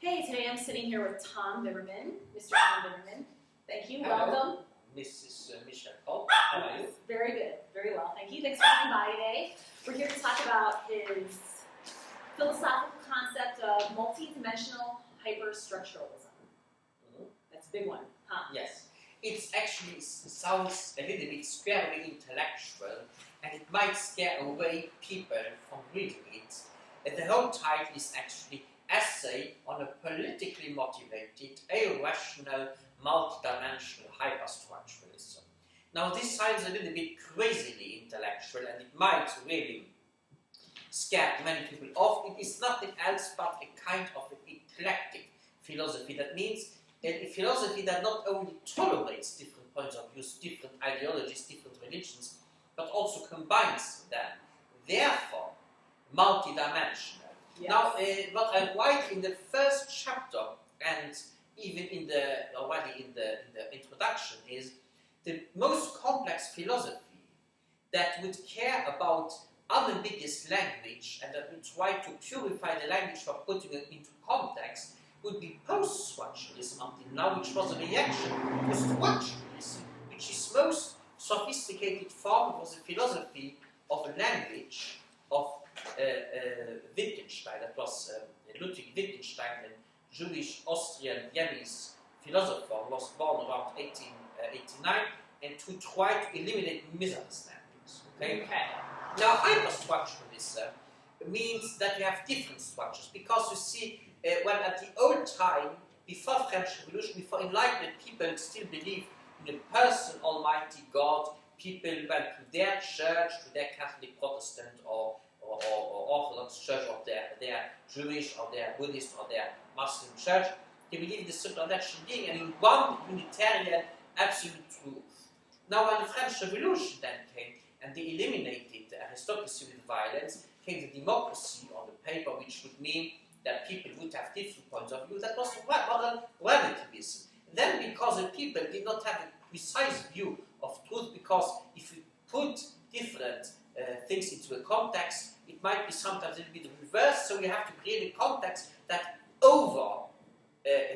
Hey, today I'm sitting here with Tom Biberman, Mr. Tom Biberman. Thank you. Hello. Welcome. Mrs. Michelle Cole. How are you? Very good. Very well. Thank you. Thanks for coming by today. We're here to talk about his philosophical concept of multidimensional hyperstructuralism. That's a big one, huh? Yes. It actually sounds a little bit scarily intellectual, and it might scare away people from reading it. And the whole title is actually Essay on a Politically Motivated, Irrational, Multidimensional Hyperstructuralism. Now this sounds a little bit crazily intellectual, and it might really scare many people off. It is nothing else but a kind of an eclectic philosophy. That means a philosophy that not only tolerates different points of view, different ideologies, different religions, but also combines them. Therefore, multidimensional. Yes. Now, what I write in the first chapter, and even already in the introduction, is the most complex philosophy that would care about unambiguous language and that would try to purify the language for putting it into context would be post-structuralism until now, which was a reaction to structuralism, which is most sophisticated form was a philosophy of a language of Wittgenstein. That was Ludwig Wittgenstein, a Jewish Austrian Viennese philosopher, was born around 1889, and who tried to eliminate misunderstandings. Okay? Now, hyperstructuralism means that you have different structures, because you see, when at the old time, before French Revolution, before Enlightenment, people still believed in a person, Almighty God. People went to their church, to their Catholic, Protestant, or Orthodox church, or their Jewish, or their Buddhist, or their Muslim church. They believed in the supernatural being and in one Unitarian absolute truth. Now, when the French Revolution then came, and they eliminated the aristocracy with violence, came the democracy on the paper, which would mean that people would have different points of view. That was modern relativism. Then, because the people did not have a precise view of truth, because if you put different things into a context, it might be sometimes a little bit reversed, so you have to create a context that over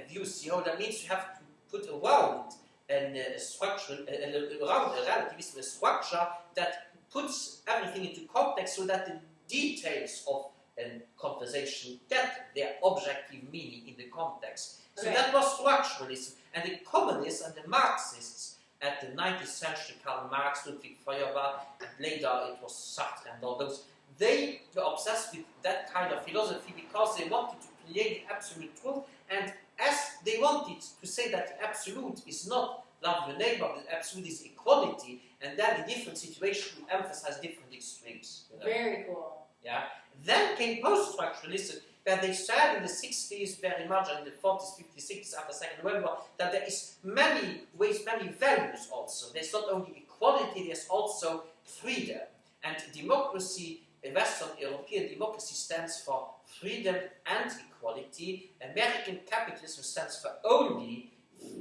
views the whole. That means you have to put around a structure, around a relativism, a structure that puts everything into context so that the details of a conversation get their objective meaning in the context. So that was structuralism. And the communists and the Marxists at the 19th century, Karl Marx, Ludwig Feuerbach, and later it was Sartre and all those, they were obsessed with that kind of philosophy because they wanted to create the absolute truth, and as they wanted to say that the absolute is not love your neighbor, but the absolute is equality, and then in different situations we emphasize different extremes. You know? Very cool. Yeah. Then came post-structuralism, where they said in the 60s, very much, and in the 40s, 50s, 60s, after the Second World War, that there is many ways, many values also. There's not only equality, there's also freedom. And democracy, Western European democracy, stands for freedom and equality. American capitalism stands for only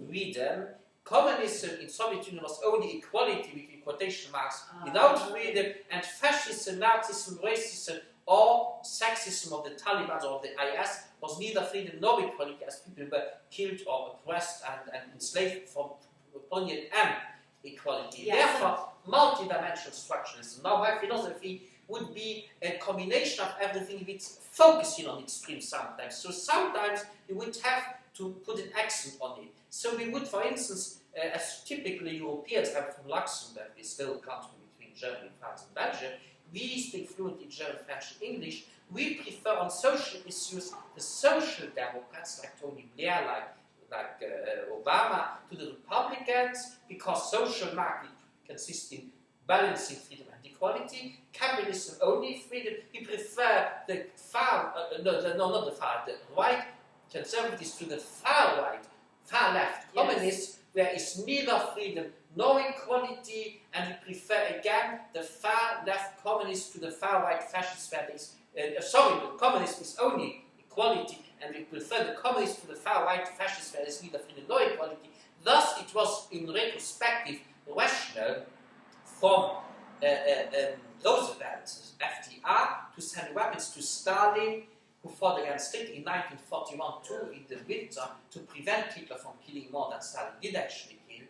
freedom. Communism in Soviet Union was only equality, with quotation marks, without freedom. And fascism, Nazism, racism, or sexism of the Taliban or of the IS was neither freedom nor equality, as people were killed or oppressed and enslaved for poignant and equality. Yes. Therefore, multidimensional structuralism. Now, my philosophy would be a combination of everything with focusing on extremes sometimes. So sometimes you would have to put an accent on it. So we would, for instance, as typically Europeans have from Luxembourg, this little country between Germany, France, and Belgium, we speak fluently German, French, and English. We prefer on social issues the social democrats like Tony Blair, like Obama, to the Republicans, because social market consists in balancing freedom and equality. Capitalism only freedom. We prefer the the right conservatives to the far right, far left communists, where is neither freedom nor equality, and we prefer again the far left communists to the far right fascists, where the communism is only equality, and we prefer the communists to the far right fascists, where there is neither freedom nor equality. Thus, it was in retrospective rational from Roosevelt, FDR, to send weapons to Stalin, who who fought against it in 1941 too, in the winter, to prevent Hitler from killing more than Stalin did actually kill.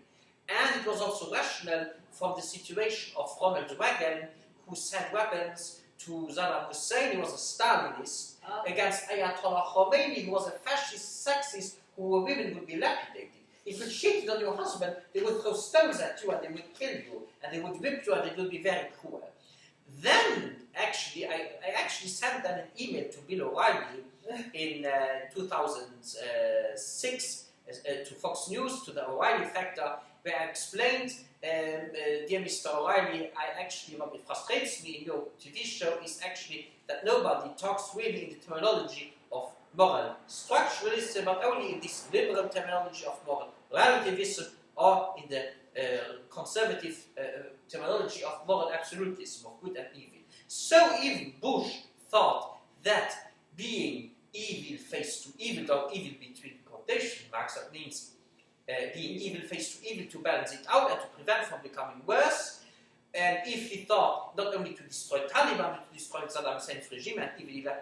And it was also rational from the situation of Ronald Reagan, who sent weapons to Saddam Hussein, who was a Stalinist, against Ayatollah Khomeini, who was a fascist, sexist, who women would be lapidated. If you cheated on your husband, they would throw stones at you and they would kill you, and they would whip you and it would be very cruel. Then, actually, I actually sent them an email to Bill O'Reilly in 2006 to Fox News, to the O'Reilly Factor, where I explained, dear Mr. O'Reilly, what frustrates me in your TV show is actually that nobody talks really in the terminology of moral structuralism, but only in this liberal terminology of moral relativism, or in the conservative terminology of moral absolutism, of good and evil. So even Bush thought that being evil face to evil, or evil between quotation marks, that means being evil face to evil to balance it out and to prevent from becoming worse. And if he thought not only to destroy Taliban, but to destroy Saddam Hussein's regime and even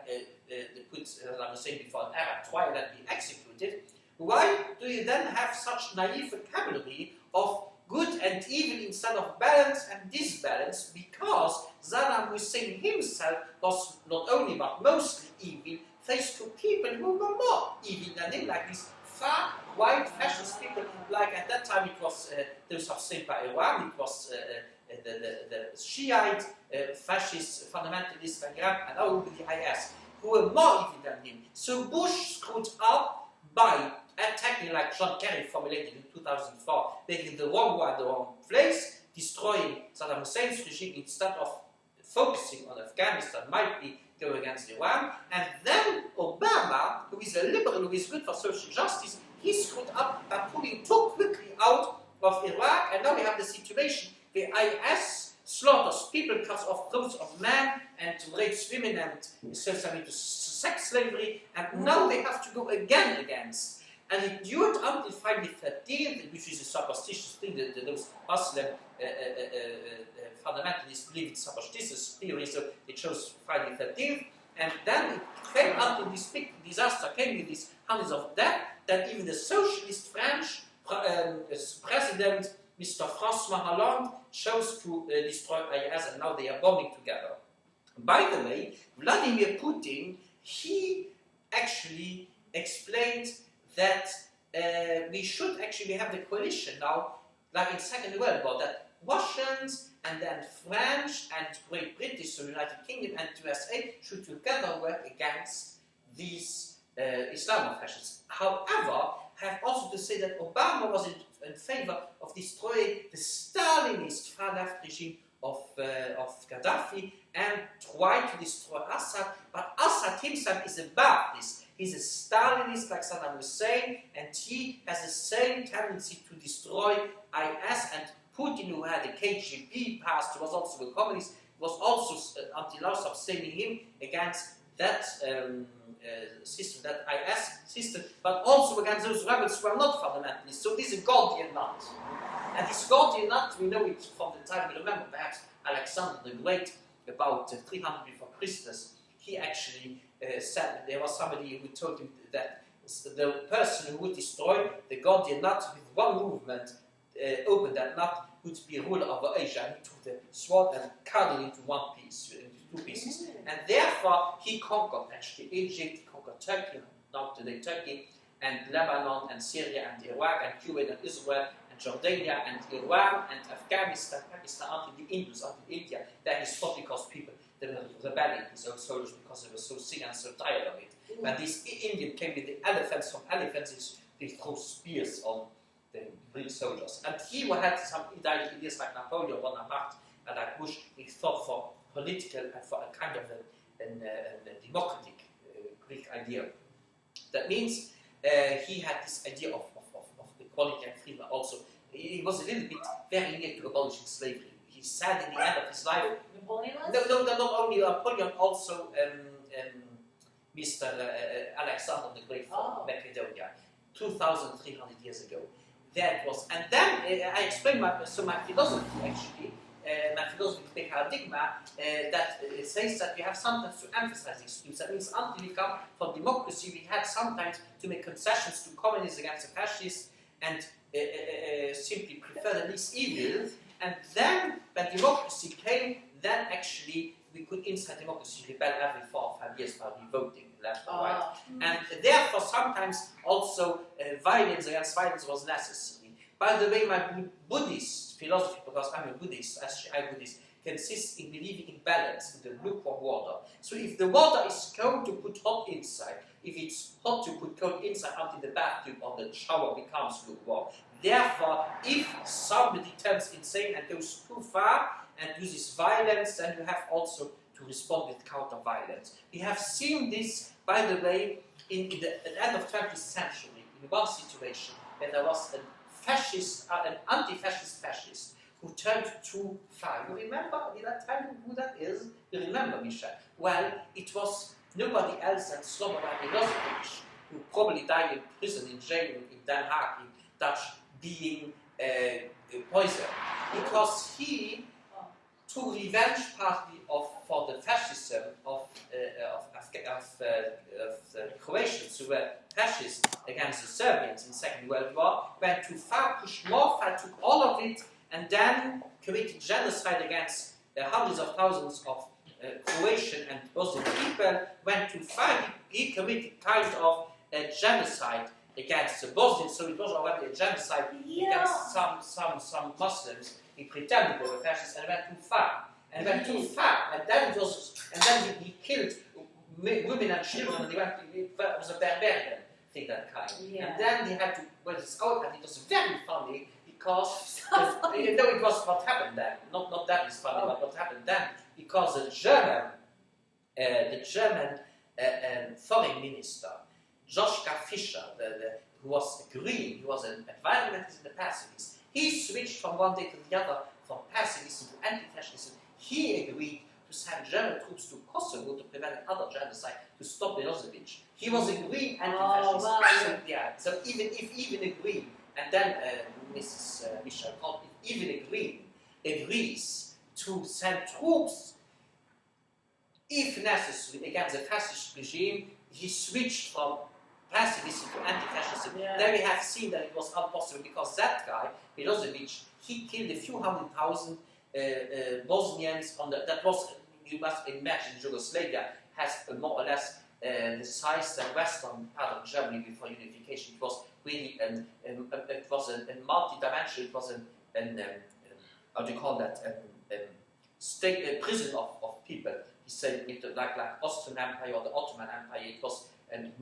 put Saddam Hussein before an Arab trial and be executed, why do you then have such naive vocabulary of good and evil instead of balance and disbalance? Because Saddam Hussein himself was not only but mostly evil, faced to people who were more evil than him, like these far white fascist people. Like at that time it was those of Simpa Iran, it was the Shiite fascist fundamentalist Iran, and now the IS, who were more evil than him. So Bush screwed up by attacking, like John Kerry formulated in 2004, making the wrong war in the wrong place, destroying Saddam Hussein's regime instead of focusing on Afghanistan, might be go against Iran. And then Obama, who is a liberal, who is good for social justice, he screwed up by pulling too quickly out of Iraq, and now we have the situation where IS slaughters people, cuts off throats of men, and rapes women, and sells them into sex slavery, and now they have to go again against. And it endured until Friday the 13th, which is a superstitious thing that those Muslim fundamentalists believe in superstitious theory, so they chose Friday the 13th. And then it came until this big disaster came with these hundreds of deaths, that even the socialist French president, Mr. François Hollande, chose to destroy IS, and now they are bombing together. By the way, Vladimir Putin, he actually explained that we should actually have the coalition now, like in Second World War, that Russians and then French and Great British, so United Kingdom and USA, should together work against these Islamofascists. However, I have also to say that Obama was in favor of destroying the Stalinist far-left regime of Gaddafi and tried to destroy Assad, but Assad himself is above this. He's a Stalinist like Saddam Hussein, and he has the same tendency to destroy IS. And Putin, who had a KGB past, was also a communist, was also until now sustaining him against that system, that IS system, but also against those rebels who are not fundamentalists. So this is a Gordian knot. And this Gordian knot, we know it from the time, we remember perhaps Alexander the Great, about 300 before Christus. He actually said, there was somebody who told him that the person who would destroy the Gordian knot with one movement, open that knot, would be ruler over Asia. And he took the sword and cut it into one piece, into two pieces. And therefore, he conquered actually Egypt, he conquered Turkey, now today Turkey, and Lebanon, and Syria, and Iraq, and Kuwait, and Israel, and Jordania, and Iran, and Afghanistan, Pakistan, until the Indus, until India. That is fought because people, they were rebelling, his own soldiers, because they were so sick and so tired of it. When these Indians came with the elephants, from elephants, they threw spears on the Greek soldiers. And he had some ideas like Napoleon Bonaparte, and like Bush, he thought for political and for a kind of a democratic Greek idea. That means he had this idea of equality and freedom also. He was a little bit very near to abolishing slavery. He said in the end of his life... Napoleon? No, not only Napoleon, also Mr. Alexander the Great from Macedonia, 2,300 years ago. That was, and then I explained my philosophy actually my philosophy paradigma that says that we have sometimes to emphasize extremes. That means until we come from democracy, we had sometimes to make concessions to communists against the fascists and simply prefer the least evil. And then, when democracy came, then actually we could, inside democracy, rebel every 4 or 5 years by voting left or right. And therefore, sometimes also violence against violence was necessary. By the way, my Buddhist philosophy, because I'm a Buddhist, as I'm Buddhist, consists in believing in balance, in the lukewarm water. So if the water is cold, to put hot inside. If it's hot, to put cold inside until the bathtub or the shower becomes lukewarm. Therefore, if somebody turns insane and goes too far and uses violence, then you have also to respond with counter-violence. We have seen this, by the way, at the end of the 20th century, in one situation where there was a fascist, an anti-fascist fascist, who turned too far. You remember? Did I tell you who that is? You remember, Michel? Well, it was nobody else than Slobodan Milosevic, who probably died in prison, in jail, in Den Haag, in Dutch, being poisoned. Because he took revenge partly for the fascism of the Croatians who were fascists against the Serbians in the Second World War, went too far, pushed more far, took all of it, and then committed genocide against hundreds of thousands of Croatian and Bosnian people. Went too far. He committed kind of a genocide against the Bosnians, so it was already a genocide against some Muslims. He pretended they were fascists and went too far. And then he killed women and children, and it was a barbarian thing, that kind. And then they had to, when it's out, and it was very funny because it was what happened then. Not that is funny, but what happened then, because the German foreign minister, Joschka Fischer, who was a green, he was an environmentalist and a pacifist, he switched from one day to the other from pacifism to anti-fascism. He agreed to send German troops to Kosovo to prevent another genocide, to stop Milosevic. He was a green anti-fascist. So even a green, and then Mrs. Michel called it, even a green agrees to send troops, if necessary, against the fascist regime, he switched from pacifism to anti-fascism. Then we have seen that it was impossible because that guy, Milosevic, he killed a few 100,000 Bosnians. That was, you must imagine, Yugoslavia has more or less the size than western part of Germany before unification. It was really a multidimensional. It was how do you call that? A prison of people. He said it like Austrian Empire or the Ottoman Empire. It was a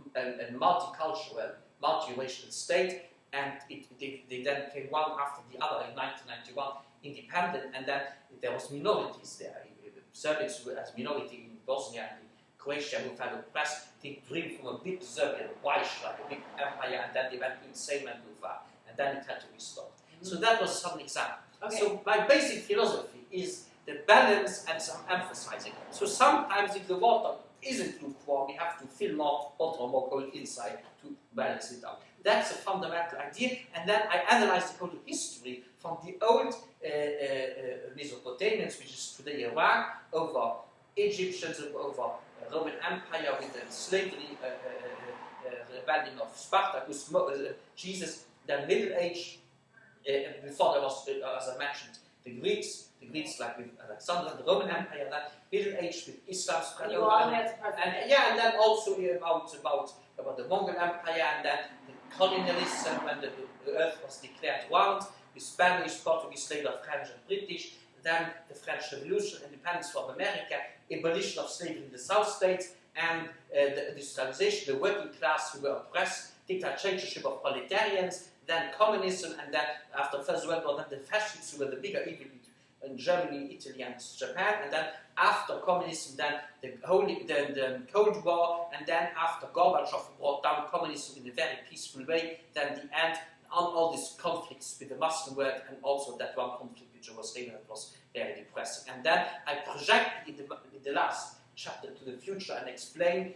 multicultural, multiracial state, and they then came one after the other in 1991, independent, and then there was minorities there. Serbians who were as minority in Bosnia and in Croatia who felt oppressed. They dreamed from a big Serbian Reich, like a big empire, and then they went insane and too far, and then it had to be stopped. So that was some example. Okay. So my basic philosophy is the balance and some emphasizing. So sometimes if the water isn't lukewarm, we have to fill more hot or more cold inside to balance it out. That's a fundamental idea. And then I analyze the whole history from the old Mesopotamians, which is today Iraq, over Egyptians, over Roman Empire with the slavery rebellion of Spartacus, Jesus, the Middle Age, before there was, as I mentioned, the Greeks like with Alexander, the Roman Empire, that Middle Age with Islam spread over. And then also about the Mongol Empire, and then the colonialism when the earth was declared round, with Spanish, Portuguese, later French and British, then the French Revolution, independence from America, abolition of slavery in the South States, and the industrialization, the working class who were oppressed, dictatorship of proletarians, then communism, and then after First World War, then the fascists who were the bigger evil in Germany, Italy, and Japan, and then after communism, then the Cold War, and then after Gorbachev brought down communism in a very peaceful way, then the end on all these conflicts with the Muslim world, and also that one conflict with Yugoslavia that was very depressing. And then I project in the last chapter to the future and explain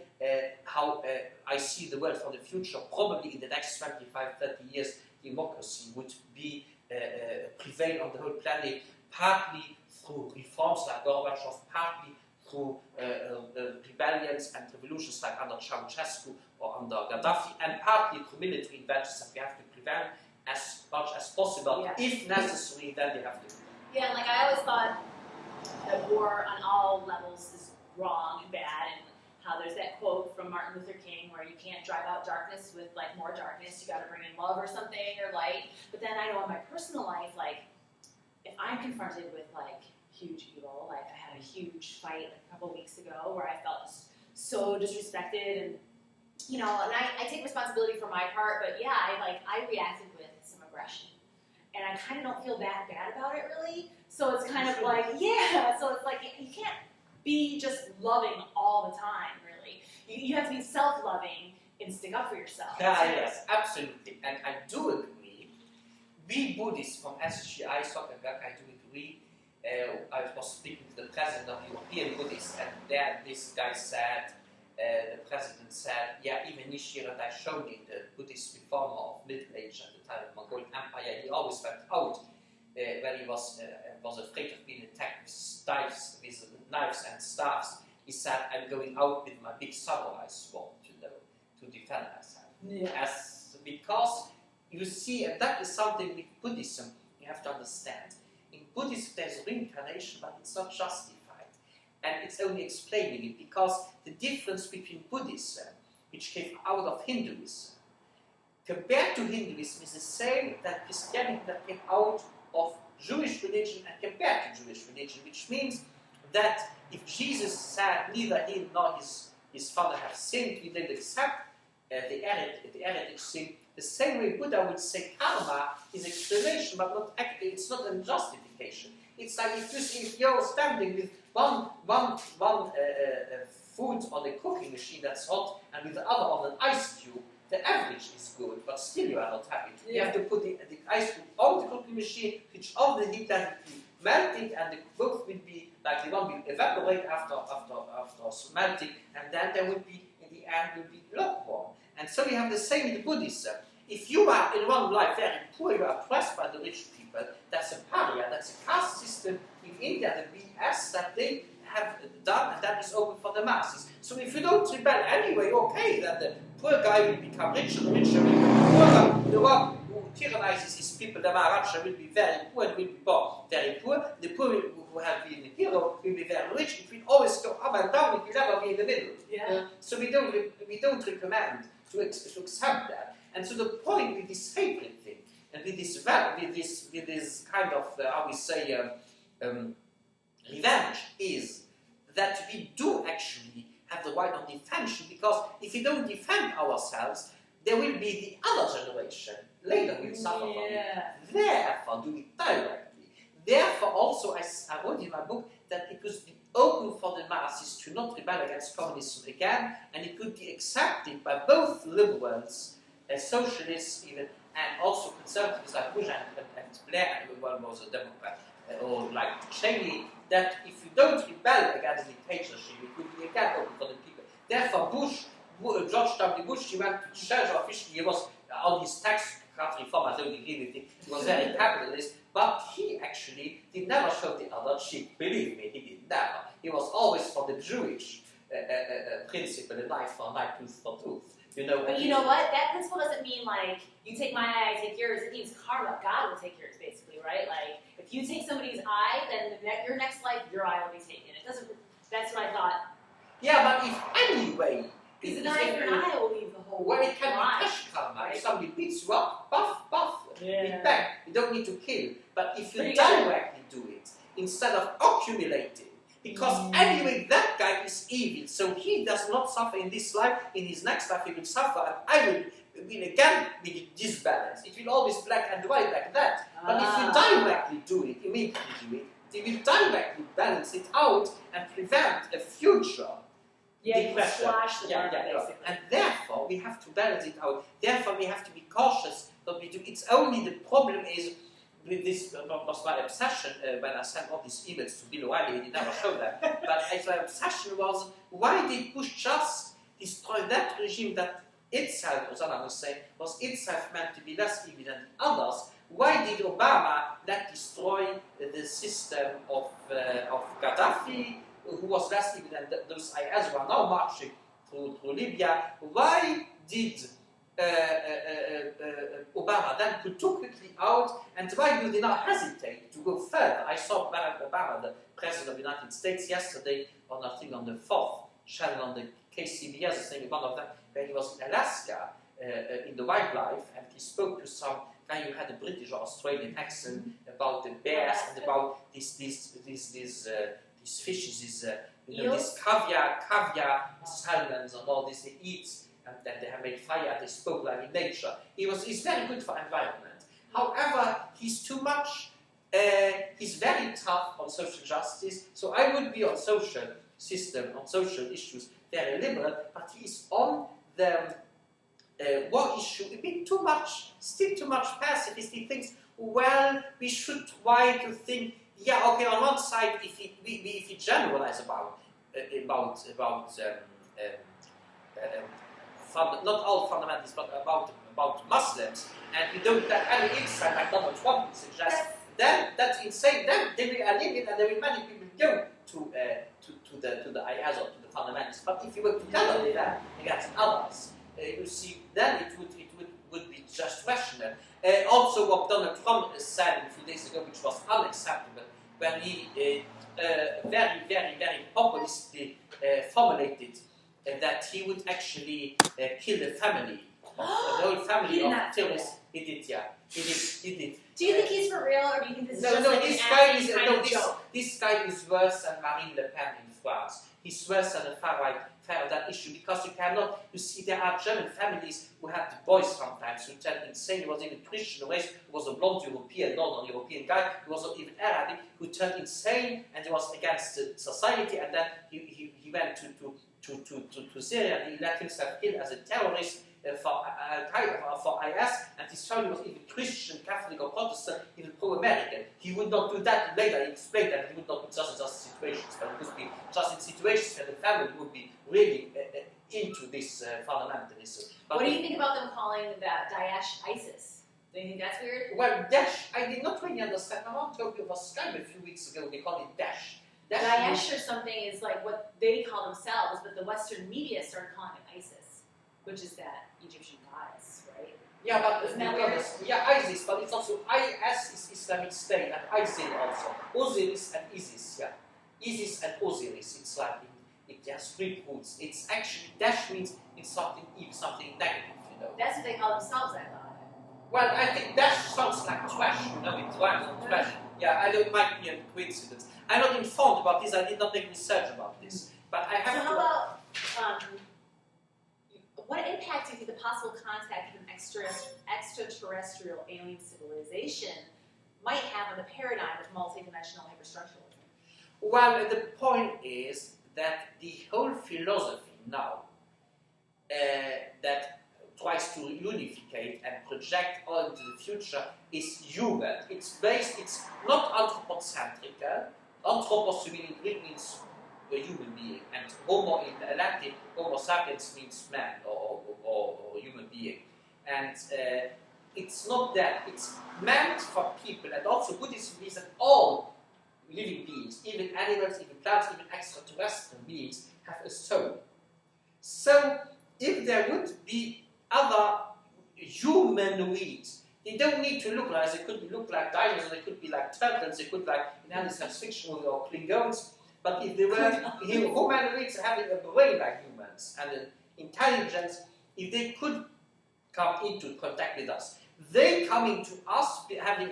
how I see the world for the future. Probably in the next 25, 30 years, democracy would be prevail on the whole planet, partly through reforms like Gorbachev, partly through rebellions and revolutions like under Ceausescu or under Gaddafi, and partly through military inventions that we have to prevent as much as possible. Yeah. If necessary, then they have to. Yeah, like I always thought that war on all levels is wrong and bad, and how there's that quote from Martin Luther King where you can't drive out darkness with like more darkness, you got to bring in love or something or light. But then I know in my personal life, like if I'm confronted with like huge evil, like I had a huge fight like a couple weeks ago where I felt just so disrespected, and you know, and I take responsibility for my part, but yeah, I reacted with some aggression, and I kind of don't feel that bad about it really. So it's kind of like, yeah, so it's like you can't be just loving all the time, really. You have to be self-loving and stick up for yourself. Yes, absolutely. And I do agree. We Buddhists from SGI Soccerberg, I do agree. I was speaking to the president of European Buddhists, and there this guy said, the president said, yeah, even Nichiren Daishonin, the Buddhist reformer of Middle Age at the time of the Mongolian Empire, he always went out when he was afraid of being attacked with knives and staffs. He said, I'm going out with my big samurai sword, to defend myself. Yeah. Because you see, and that is something with Buddhism you have to understand. In Buddhism there's reincarnation, but it's not justified. And it's only explaining it because the difference between Buddhism, which came out of Hinduism, compared to Hinduism is the same that Christianity that came out of Jewish religion and compared to Jewish religion, which means that if Jesus said neither he nor his father have sinned, we didn't accept the heretic sin. The same way Buddha would say karma is explanation, but not it's not a justification. It's like if you're standing with one food on a cooking machine that's hot and with the other on an ice cube, the average is good, but still you are not happy. Yeah. You have to put the ice cube on the cooking machine, switch off the heat, let it be melting, and both will be like the one will evaporate after melting, and then there will be in the end will be lukewarm. And so you have the same in Buddhism. If you are in one life very poor, you are oppressed by the rich people, that's a pariah, that's a caste system in India, the BS that they have done, and that is open for the masses. So if you don't rebel anyway, okay, then the poor guy will become richer, the richer will become poorer, the one who tyrannizes his people, the Maharaja, will be very poor and will be born very poor, the poor who have been a hero will be very rich, it will always go up and down, it will never be in the middle. Yeah. So we don't recommend to accept that. And so the point with this hatred thing, and with this kind of, how we say, revenge, is that we do actually have the right of defense, because if we don't defend ourselves, there will be the other generation later will suffer from it. Therefore, do it directly. Therefore, also, as I wrote in my book, that it could be open for the masses to not rebel against communism again, and it could be accepted by both liberals, socialists even, and also conservatives like Bush and Blair, and one was a Democrat, or like Cheney, that if you don't rebel against the dictatorship, it could be again open for the people. Therefore, George W. Bush, he went to church officially, he was on his tax cut reform, I don't agree with him, he was very capitalist, but he actually did never show the other cheek. Believe me, he did never. He was always for the Jewish principle, an eye for an eye, tooth for tooth. You know, but you know what? That principle doesn't mean like you take my eye, I take yours. It means karma. God will take yours, basically, right? Like if you take somebody's eye, then your next life, your eye will be taken. It doesn't. That's what I thought. Yeah, but if anyway, because the knife in your eye will leave the whole. Well, it can line, be cash karma. right? If somebody beats you up, buff, hit back. You don't need to kill. But if you directly do it instead of accumulating. Because anyway, that guy is evil, so he does not suffer in this life, in his next life he will suffer, and I will again be disbalanced. It will always black and white like that. But if you directly do it, immediately do it, it will directly balance it out and prevent a future depression. Slash the basically. And therefore, we have to balance it out. Therefore, we have to be cautious what we do. It's only the problem is, with this was my obsession when I sent all these emails to Bill O'Reilly, he never showed that. But my obsession was, why did Bush just destroy that regime that itself, as Anna was saying, was itself meant to be less evil than the others, why did Obama not destroy the system of Gaddafi, who was less even than those IS who are now marching through Libya? Why did Obama then put too quickly out, and why do they not hesitate to go further? I saw Barack Obama, the President of the United States, yesterday on I think on the 4th channel on the KCBS, I think one of them, where he was in Alaska in the wildlife, and he spoke to some guy who had a British or Australian accent about the bears and about these fishes, these caviar salmons and all this they eat, and then they have made fire. They spoke like in nature. He's very good for environment. However, he's too much. He's very tough on social justice. So I would be on social system, on social issues, very liberal. But he's on the war issue a bit too much, still too much pacifist. He thinks, well, we should try to think. Yeah, okay. On one side, if he generalize about not all fundamentalists, but about Muslims, and you don't let any insight like Donald Trump suggests, then that's insane. Then they will eliminate, and there will many people go to the IS or to the fundamentalists. But if you work together with them against others, you see, then it would be just rational. Also, what Donald Trump said a few days ago, which was unacceptable, when he very, very, very populistically formulated that he would actually kill the family, the whole family of terrorists. He did, yeah. He did. Do you think he's for real, or do you think this is just this guy is worse than Marine Le Pen in France. He's worse than the far-right that issue, because you cannot, you see, there are German families who have the boys sometimes who turn insane. He was even Christian race, who was a blonde European, non-European guy, who was not even Arabic, who turned insane, and he was against the society, and then he went to Syria, and he let himself kill as a terrorist for IS, and his family was even Christian, Catholic or Protestant, even pro-American. He would not do that. Later he explained that he would not be just in situations, but it would be just in situations where the family would be really into this fundamentalism. But what do you think about them calling that Daesh ISIS? Do you think that's weird? Well, Daesh, I did not really understand. I want to talk about Skype a few weeks ago. They called it Daesh. Daesh or something is like what they call themselves, but the Western media started calling it ISIS, which is that Egyptian goddess, right? Yeah, but isn't that weird? Yeah, ISIS, but it's also IS is Islamic State, and ISIL also. Osiris and Isis, yeah. Isis and Osiris, it's like it has Greek roots. It's actually, Daesh means it's something evil, something negative, you know. That's what they call themselves, I thought. Well, I think Daesh sounds like trash, you know, it rhymes on trash. Yeah, I don't might be a coincidence. I'm not informed about this, I did not make research about this. But I have So how about, what impact do you think the possible contact with an extraterrestrial alien civilization might have on the paradigm of multidimensional hyperstructuralism? Well, the point is that the whole philosophy now that tries to unificate and project all into the future is human. It's not anthropocentric. Anthropos in Greek means a human being, and homo in Latin, homo sapiens means man or human being. And it's not that. It's meant for people, and also Buddhism believes that all living beings, even animals, even plants, even extraterrestrial beings, have a soul. So, if there would be other humanoids, they don't need to look like, they could look like dinosaurs, they could be like turtles, they could like in any science fiction movie or Klingons, but if they were humanoids having a brain like humans and an intelligence, if they could come into contact with us, they coming to us having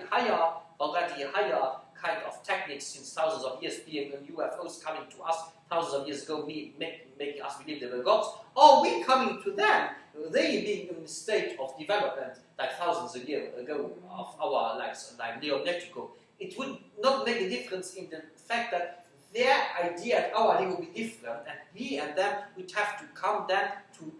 already higher kind of techniques since thousands of years, being UFOs coming to us thousands of years ago, making us believe they were gods, or we coming to them, they being in a state of development like thousands of years ago of our like Neo-Mexico, it would not make a difference in the fact that their idea and our idea would be different, and we and them would have to come then to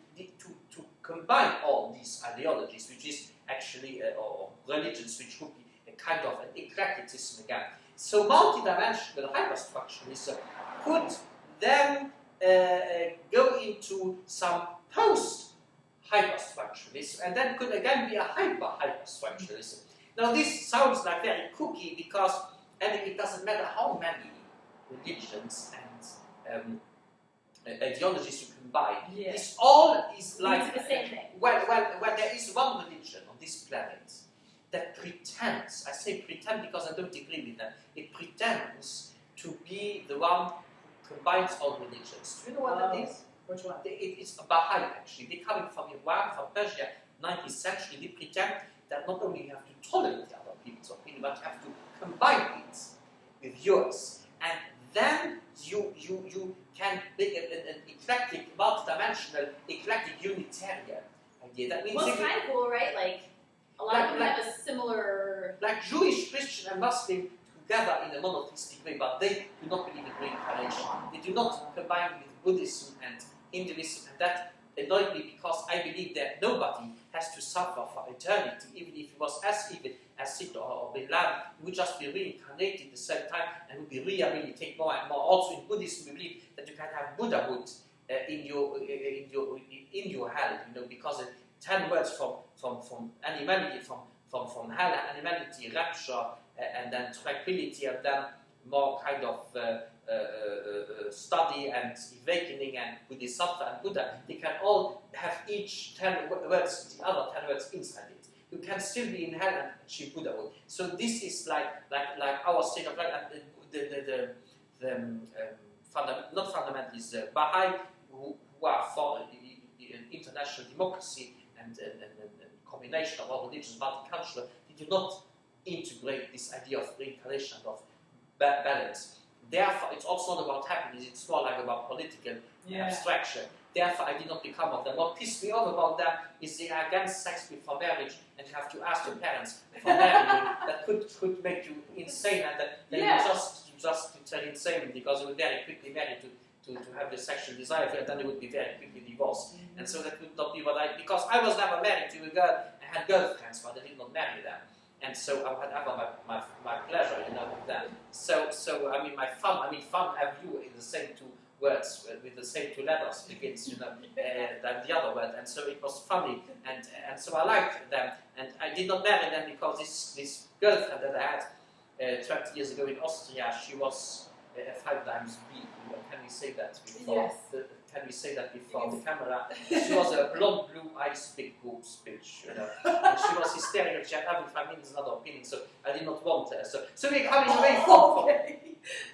combine all these ideologies, which is actually or religions, which would be a kind of an eclecticism again. So multidimensional hyperstructuralism could then go into some post-hyperstructuralism, and then could again be a hyperstructuralism. Now this sounds like very cookie because it doesn't matter how many religions and ideologies you combine. Yeah. It's all is like It's the same thing. Well, there is one religion on this planet that pretends, I say pretend because I don't agree with them, it pretends to be the one who combines all religions. Do you know what that is? Which one? It's Baha'i actually. They're coming from Iran, from Persia, 19th century. They pretend that not only you have to tolerate other people's opinion, but you have to combine it with yours. And then you can make an eclectic, multidimensional, eclectic Unitarian idea. That means well, it's kind of cool, right? Like, a lot of them have a similar... Like Jewish, Christian and Muslim together in a monotheistic way, but they do not believe in reincarnation. They do not combine with Buddhism and Hinduism, and that annoyed me because I believe that nobody has to suffer for eternity, even if he was as evil as Hitler or Bin Laden, he would just be reincarnated at the same time and would be rehabilitated more and more. Also in Buddhism, we believe that you can have Buddhahood in your hell, because 10 words from animality, from hell, animality, rapture, and then tranquility, and then more kind of study and awakening and Bodhisattva and Buddha, they can all have each 10 words, the other 10 words inside it. You can still be in hell and achieve Buddhahood. So this is like our state of life, and not fundamentalists, Baha'i, who are for international democracy and combination of all religions, multicultural, they do not integrate this idea of reincarnation, of balance. Therefore, it's also not about happiness, it's more like about political abstraction. Therefore, I did not become of them. What pissed me off about them is they are against sex before marriage, and you have to ask your parents for marrying. That could make you insane, and then you just turn insane because you would very quickly marry to have the sexual desire, and then you would be very quickly divorced. Mm-hmm. And so that would not be what because I was never married to a girl, I had girlfriends, but I did not marry them. And so I had ever my pleasure, with them. So I mean, fun have you in the same two words, with the same two letters begins, than the other word. And so it was funny, and so I liked them. And I did not marry them because this girlfriend that I had 20 years ago in Austria, she was 5 times B. Can we say that before? Yes. Can we say that before the camera? She was a blonde, blue eyes, big boobs bitch, And she was hysterical. She had every 5 minutes another opinion, so I did not want her. So we're coming away from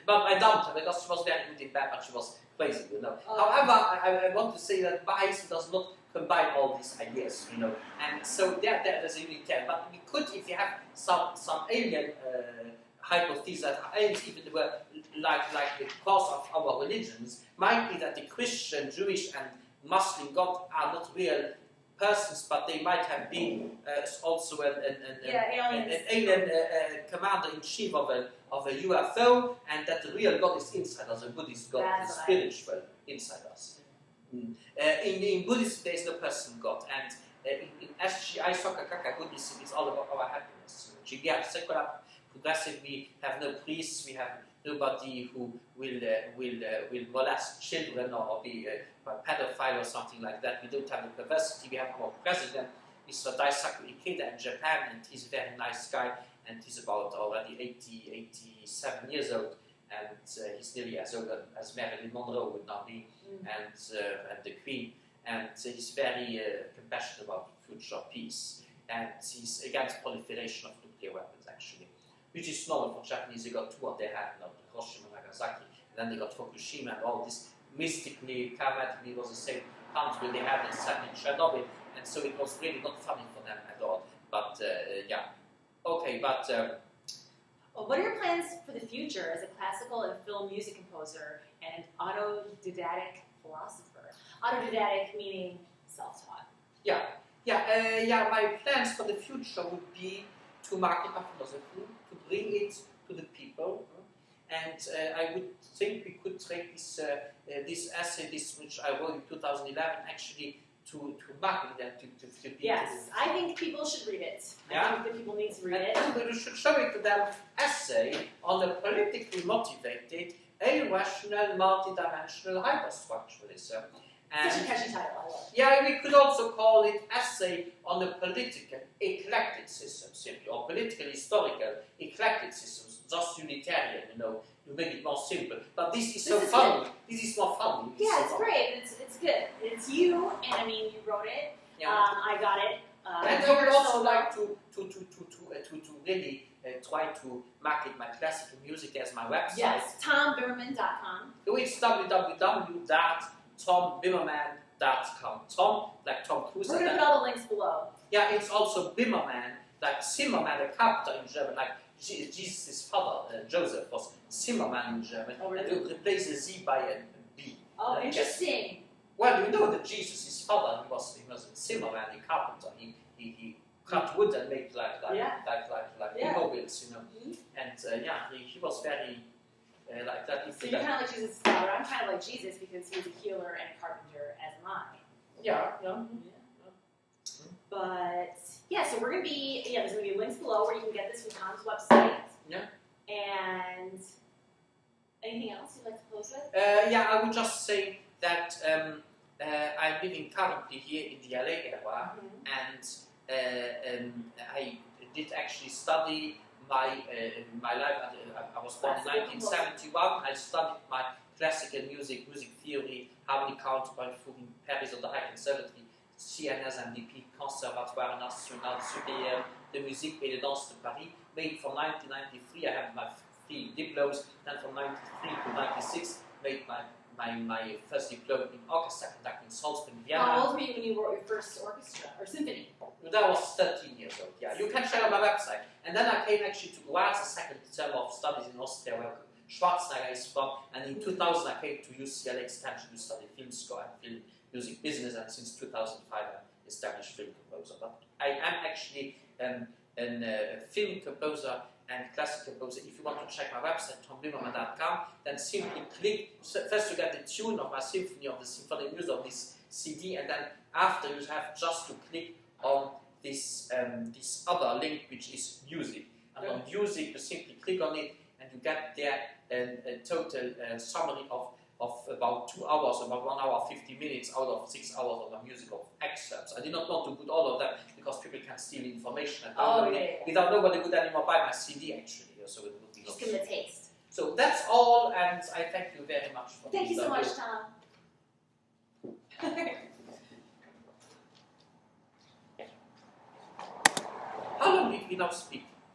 but I dumped her because she was very good in bed, but she was crazy, However, I want to say that Bahaism does not combine all these ideas, And so there's a Unitarian. But we could, if you have some alien hypothesis that aliens even were like the cause of our religions, might be that the Christian, Jewish, and Muslim God are not real persons, but they might have been also an alien commander-in-chief of a UFO, and that the real God is inside us, a Buddhist God is spiritual inside us. In Buddhism, there is no person God, and in SGI Sokakaka Buddhism, it's all about our happiness. We have secular, progressive, we have no priests, we have nobody who will molest children or be a pedophile or something like that. We don't have the perversity. We have our president, Mr. Daisaku Ikeda in Japan, and he's a very nice guy, and he's about already 87 years old, and he's nearly as old as Marilyn Monroe would now be, and the Queen, and he's very compassionate about future peace, and he's against proliferation of nuclear weapons, actually. Which is normal for Japanese. They got 2 on their hand, Hiroshima and Nagasaki, and then they got Fukushima, and all this mystically, karmatically was the same country they had in Chernobyl, and so it was really not funny for them at all. But okay, but. Well, what are your plans for the future as a classical and film music composer and autodidactic philosopher? Autodidactic meaning self-taught. My plans for the future would be to market my philosophy, to bring it to the people, and I would think we could take this essay, which I wrote in 2011, actually to market them to people. Yes, I think people should read it. Yeah? I think that people need to read it. And we should show it to them essay on a politically motivated, irrational, multidimensional hyperstructuralism. Such a catchy title, I love it. Yeah, we could also call it Essay on the Political Eclectic System, simply, or Political Historical Eclectic Systems, just Unitarian, you know, you make it more simple. But this is so funny. This is more funny. Yeah, it's great. It's good. It's you, and I mean, you wrote it. Yeah. I got it. And I would also like to really try to market my classical music as my website. Yes, tombimmerman.com. It's www.tombimmerman.com. Tom, like Tom Cruise. We're going to put all the links below. Yeah, it's also Bimmerman, like Zimmerman, a carpenter in German, like Jesus' father, Joseph, was Zimmerman in German, and you replace a Z by a B. Oh, interesting. Well, you know that Jesus' father, he was a Zimmerman, a carpenter. He cut wood and made like automobiles, you know. And he was very like that. So you're kind of like Jesus' father. I'm kind of like Jesus because he's a healer and a carpenter, as am I. Yeah. But yeah, so we're gonna be there's gonna be links below where you can get this from Tom's website. Yeah. And anything else you'd like to close with? I would just say that I'm living currently here in the LA area, and I did actually study my life. I was born in 1971. I studied my classical music theory, harmonic counterpoint in Paris on the High Conservatory, CNSMDP, Conservatoire National Supérieur de Musique et de Danse de Paris. Made from 1993, I have my 3 diplomas. Then from 93 to 96, made my first diploma in orchestra conducting in Salzburg, Vienna. How old were you when you wrote your first orchestra or symphony? That was 13 years old, yeah. You can check out my website. And then I came actually to Graz, a second term of studies in Austria, where Schwarzenegger is from. And in 2000, I came to UCLA Extension to study film score and film music business. And since 2005, I established film composer. But I am actually a film composer and classical composer. If you want to check my website, tombimmerman.com, then simply click, first you get the tune of my symphony, of the symphonic music of this CD, and then after you have just to click on this other link, which is music. And on music, you simply click on it, and you get there a total summary of about 2 hours, about 1 hour 50 minutes out of 6 hours of the music of excerpts. I did not want to put all of them because people can steal information and without nobody would anymore buy my CD actually, so it would be just give them a taste. So that's all, and I thank you very much for Thank you so much, Tom. How long did we now speak?